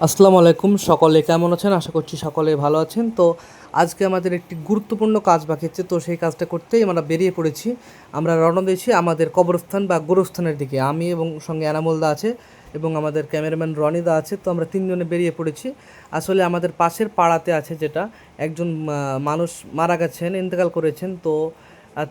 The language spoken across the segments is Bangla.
আসসালামু আলাইকুম, সকলে কেমন আছেন? আশা করছি সকলে ভালো আছেন। তো আজকে আমাদের একটি গুরুত্বপূর্ণ কাজ বাকি আছে, তো সেই কাজটা করতেই আমরা বেরিয়ে পড়েছি। আমরা রওনা দিয়েছি আমাদের কবরস্থান বা গোরস্থানের দিকে। আমি এবং সঙ্গে এনামুল দা আছে এবং আমাদের ক্যামেরাম্যান রনি দা আছে। তো আমরা তিনজনে বেরিয়ে পড়েছি। আসলে আমাদের পাশের পাড়াতে আছে যেটা একজন মানুষ মারা গেছেন, ইন্তেকাল করেছেন। তো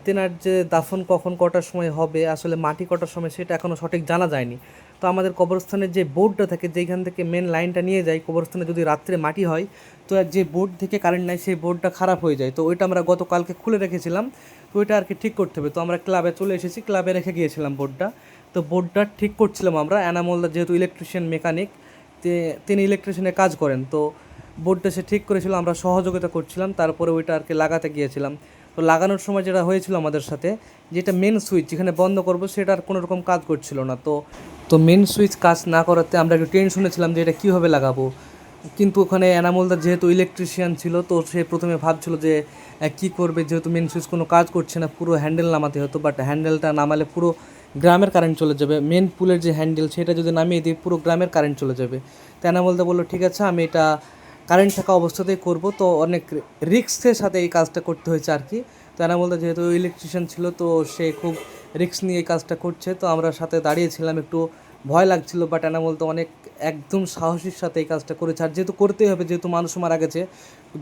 তেনার যে দাফন কখন কটার সময় হবে, আসলে মাটি কটার সময়, সেটা এখনও সঠিক জানা যায়নি। তো আমাদের কবরস্থানের যে বোর্ডটা থাকে, যেখান থেকে মেন লাইনটা নিয়ে যায় কবরস্থানে, যদি রাত্রে মাটি হয় তো যে বোর্ড থেকে কারেন্ট নেয় সেই বোর্ডটা খারাপ হয়ে যায়। তো ওইটা আমরা গতকালকে খুলে রেখেছিলাম, তো ওইটা আর কি ঠিক করতে হবে। তো আমরা ক্লাবে চলে এসেছি, ক্লাবে রেখে গিয়েছিলাম বোর্ডটা। তো বোর্ডটা ঠিক করছিলাম আমরা। এনামুলদা যেহেতু ইলেকট্রিশিয়ান মেকানিক, তিনি ইলেকট্রিশিয়ানের কাজ করেন, তো বোর্ডটা সে ঠিক করেছিল, আমরা সহযোগিতা করছিলাম। তারপরে ওইটা আর কি লাগাতে গিয়েছিলাম। তো লাগানোর সময় যেটা হয়েছিল আমাদের সাথে, যেটা মেন সুইচ যেখানে বন্ধ করবো সেটা আর কোনো রকম কাজ করছিল না। তো তো মেন সুইচ কাজ না করাতে আমরা একটু টেনশনে ছিলাম যে এটা কীভাবে লাগাবো। কিন্তু ওখানে এনামুলদার যেহেতু ইলেকট্রিশিয়ান ছিল, তো সে প্রথমে ভাবছিল যে কী করবে, যেহেতু মেন সুইচ কোনো কাজ করছে না, পুরো হ্যান্ডেল নামাতে হতো। বাট হ্যান্ডেলটা নামালে পুরো গ্রামের কারেন্ট চলে যাবে। মেন পুলের যে হ্যান্ডেল সেটা যদি নামিয়ে দিই, পুরো গ্রামের কারেন্ট চলে যাবে। তো এনামুলদা বললো ঠিক আছে, আমি এটা কারেন্ট থাকা অবস্থাতেই করব। তো অনেক রিস্কের সাথে এই কাজটা করতে হয়েছে আর কি। তো এনামুলদা যেহেতু ইলেকট্রিশিয়ান ছিল, তো সে খুব রিস্ক নিয়ে এই কাজটা করছে। তো আমরা সাথে দাঁড়িয়েছিলাম, একটু ভয় লাগছিল। বাট এনামুল তো অনেক একদম সাহসীর সাথে এই কাজটা করেছে। আর যেহেতু করতেই হবে, যেহেতু মানুষ মারা গেছে,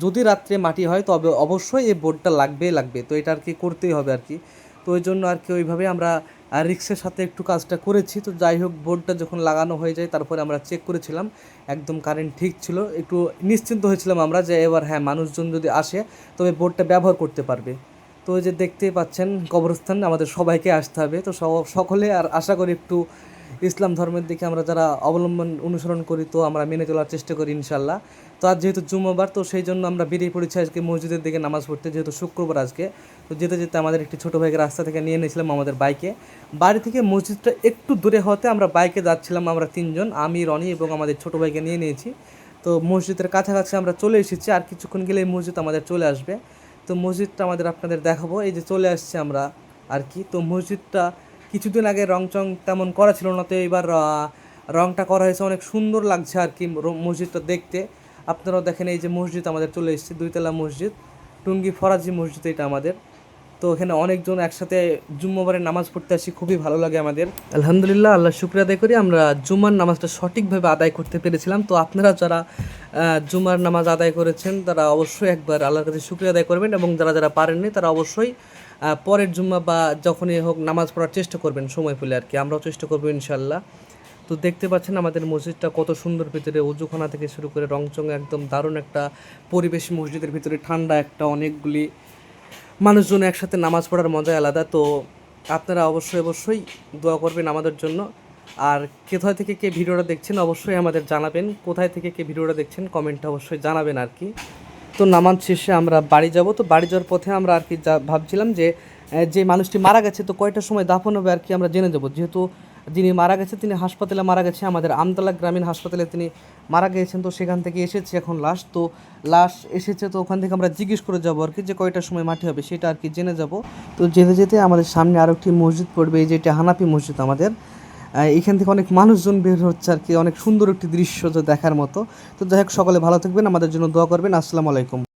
যদি রাত্রে মাটি হয় তবে অবশ্যই এই বোর্ডটা লাগবে। তো এটা আর কি করতেই হবে আর কি। তো ওই জন্য আর কি ওইভাবে আমরা রিক্সের সাথে একটু কাজটা করেছি। তো যাই হোক, বোর্ডটা যখন লাগানো হয়ে যায় তারপরে আমরা চেক করেছিলাম, একদম কারেন্ট ঠিক ছিল। একটু নিশ্চিন্ত হয়েছিলাম আমরা যে এবার হ্যাঁ, মানুষজন যদি আসে তবে বোর্ডটা ব্যবহার করতে পারবে। তো ওই যে দেখতেই পাচ্ছেন কবরস্থান, আমাদের সবাইকে আসতে হবে। তো সকলে, আর আশা করি একটু ইসলাম ধর্মের দিকে আমরা যারা অবলম্বন অনুসরণ করি, তো আমরা মেনে চলার চেষ্টা করি ইনশাল্লাহ। তো আজ যেহেতু জুম্মাবার, তো সেই জন্য আমরা বেরিয়ে পড়েছি আজকে মসজিদের দিকে নামাজ পড়তে, যেহেতু শুক্রবার আজকে। তো যেতে যেতে আমাদের একটি ছোটো ভাইকে রাস্তা থেকে নিয়ে নিয়েছিলাম আমাদের বাইকে। বাড়ি থেকে মসজিদটা একটু দূরে হতে আমরা বাইকে যাচ্ছিলাম, আমরা তিনজন, আমি, রনি এবং আমাদের ছোটো ভাইকে নিয়ে নিয়েছি। তো মসজিদের কাছাকাছি আমরা চলে এসেছি, আর কিছুক্ষণ গেলে এই মসজিদ আমাদের চলে আসবে। তো মসজিদটা আমাদের আপনাদের দেখাবো, এই যে চলে আসছে আমরা আর কি। তো মসজিদটা কিছুদিন আগে রং চং তেমন করা ছিল না, তো এবার রংটা করা হয়েছে, অনেক সুন্দর লাগছে আর কি মসজিদটা দেখতে। আপনারাও দেখেন, এই যে মসজিদ আমাদের চলে এসেছে, দুইতলা মসজিদ, টুঙ্গি ফরাজি মসজিদ এটা আমাদের। তো এখানে অনেকজন একসাথে জুম্মাবারে নামাজ পড়তে আসি, খুবই ভালো লাগে আমাদের। আলহামদুলিল্লাহ, আল্লাহ শুকরিয়া আদায় করি, আমরা জুম্মার নামাজটা সঠিকভাবে আদায় করতে পেরেছিলাম। তো আপনারা যারা জুম্মার নামাজ আদায় করেছেন তারা অবশ্যই একবার আল্লাহর কাছে শুকরিয়া আদায় করবেন, এবং যারা যারা পারেননি তারা অবশ্যই পরের জুম্মা বা যখনই হোক নামাজ পড়ার চেষ্টা করবেন সময় পেলে আর কি। আমরাও চেষ্টা করবো ইনশাল্লাহ। তো দেখতে পাচ্ছেন আমাদের মসজিদটা কত সুন্দর, ভিতরে উজুখানা থেকে শুরু করে রংচং, একদম দারুণ একটা পরিবেশ মসজিদের ভিতরে, ঠান্ডা একটা, অনেকগুলি মানুষজন একসাথে নামাজ পড়ার মজাই আলাদা। তো আপনারা অবশ্যই দোয়া করবেন আমাদের জন্য। আর কোথায় থেকে কে ভিডিওটা দেখছেন অবশ্যই আমাদের জানাবেন, কোথায় থেকে কে ভিডিওটা দেখছেন কমেন্টটা অবশ্যই জানাবেন আর কি। তো নামাজ শেষে আমরা বাড়ি যাব। তো বাড়ি যাওয়ার পথে আমরা আর কি ভাবছিলাম যে যে মানুষটি মারা গেছে তো কয়টার সময় দাফন হবে আর কি আমরা জেনে যাব। যেহেতু যিনি মারা গেছে তিনি হাসপাতালে মারা গেছে, আমাদের আমতলা গ্রামীণ হাসপাতালে তিনি মারা গিয়েছেন। তো সেখান থেকে এসেছে এখন লাশ এসেছে, তো ওখান থেকে আমরা জিজ্ঞেস করে যাবো আর কি যে কয়টার সময় মাটি হবে সেটা আর কি জেনে যাব। তো যেতে যেতে আমাদের সামনে আরও একটি মসজিদ পড়বে, এই যে এটা হানাফি মসজিদ আমাদের। এখান থেকে অনেক মানুষজন বের হচ্ছে আর কি, অনেক সুন্দর একটি দৃশ্য তো দেখার মতো। তো যাই হোক, সকলে ভালো থাকবেন, আমাদের জন্য দোয়া করবেন। আসসালামু আলাইকুম।